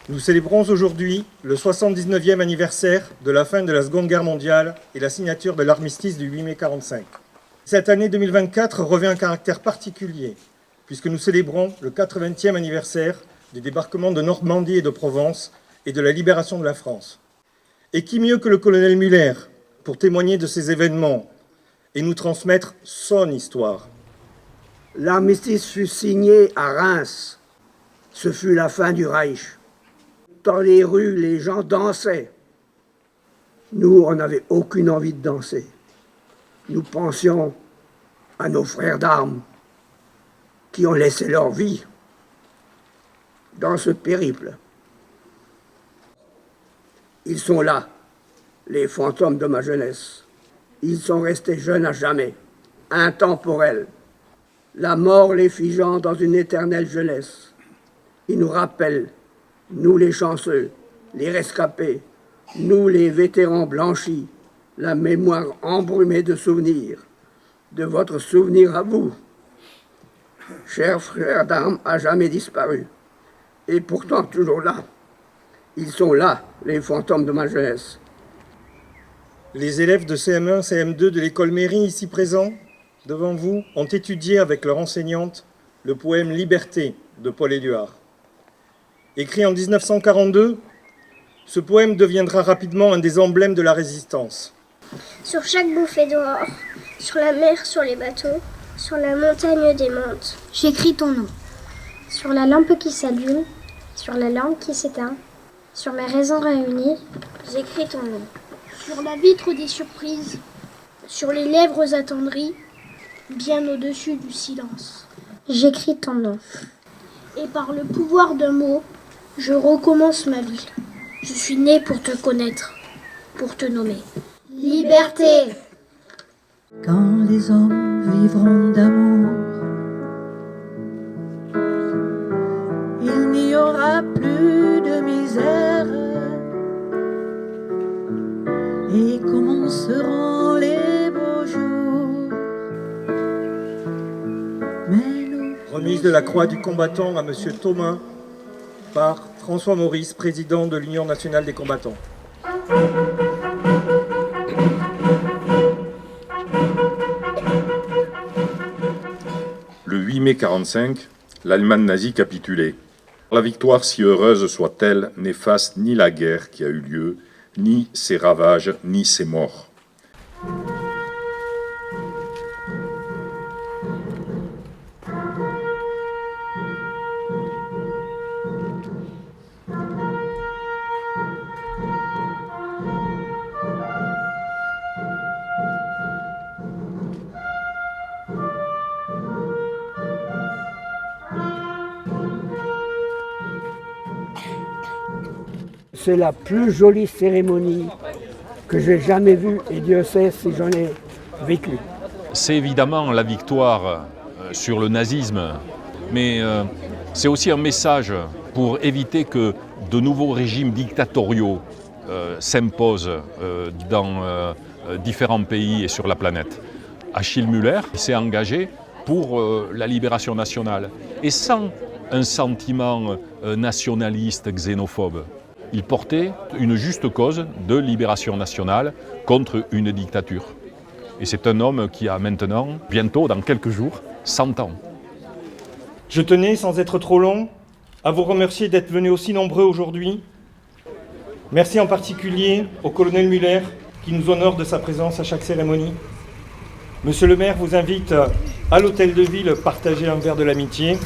Nous célébrons aujourd'hui le 79e anniversaire de la fin de la Seconde Guerre mondiale et la signature de l'armistice du 8 mai 1945. Cette année 2024 revêt un caractère particulier, puisque nous célébrons le 80e anniversaire du débarquement de Normandie et de Provence et de la libération de la France. Et qui mieux que le colonel Muller pour témoigner de ces événements et nous transmettre son histoire. L'armistice fut signé à Reims. Ce fut la fin du Reich. Dans les rues, les gens dansaient. Nous, on n'avait aucune envie de danser. Nous pensions à nos frères d'armes qui ont laissé leur vie dans ce périple. Ils sont là, les fantômes de ma jeunesse. Ils sont restés jeunes à jamais, intemporels. La mort les figeant dans une éternelle jeunesse. Ils nous rappellent, nous les chanceux, les rescapés, nous les vétérans blanchis, la mémoire embrumée de souvenirs, de votre souvenir à vous. Chers frères d'armes à jamais disparus, et pourtant toujours là. Ils sont là, les fantômes de ma jeunesse. Les élèves de CM1, CM2 de l'école Méry, ici présents, devant vous, ont étudié avec leur enseignante le poème « Liberté » de Paul Éluard. Écrit en 1942, ce poème deviendra rapidement un des emblèmes de la résistance. Sur chaque bouffée dehors, sur la mer, sur les bateaux, sur la montagne des montes, j'écris ton nom. Sur la lampe qui s'allume, sur la lampe qui s'éteint, sur mes raisins réunis, j'écris ton nom. Sur la vitre des surprises, sur les lèvres attendries, bien au-dessus du silence, j'écris ton nom. Et par le pouvoir d'un mot, je recommence ma vie. Je suis né pour te connaître, pour te nommer. Liberté! Quand les hommes vivront d'amour, il n'y aura plus de misère et commenceront les beaux jours. Remise de la Croix du combattant à M. Thomas par François Maurice, président de l'Union nationale des combattants. Le 8 mai 1945, l'Allemagne nazie capitulait. La victoire, si heureuse soit-elle, n'efface ni la guerre qui a eu lieu, ni ses ravages, ni ses morts. C'est la plus jolie cérémonie que j'ai jamais vue et Dieu sait si j'en ai vécu. C'est évidemment la victoire sur le nazisme, mais c'est aussi un message pour éviter que de nouveaux régimes dictatoriaux s'imposent dans différents pays et sur la planète. Achille Muller s'est engagé pour la libération nationale et sans un sentiment nationaliste, xénophobe. Il portait une juste cause de libération nationale contre une dictature. Et c'est un homme qui a maintenant, bientôt, dans quelques jours, 100 ans. Je tenais, sans être trop long, à vous remercier d'être venus aussi nombreux aujourd'hui. Merci en particulier au colonel Muller qui nous honore de sa présence à chaque cérémonie. Monsieur le maire vous invite à l'hôtel de ville partager un verre de l'amitié.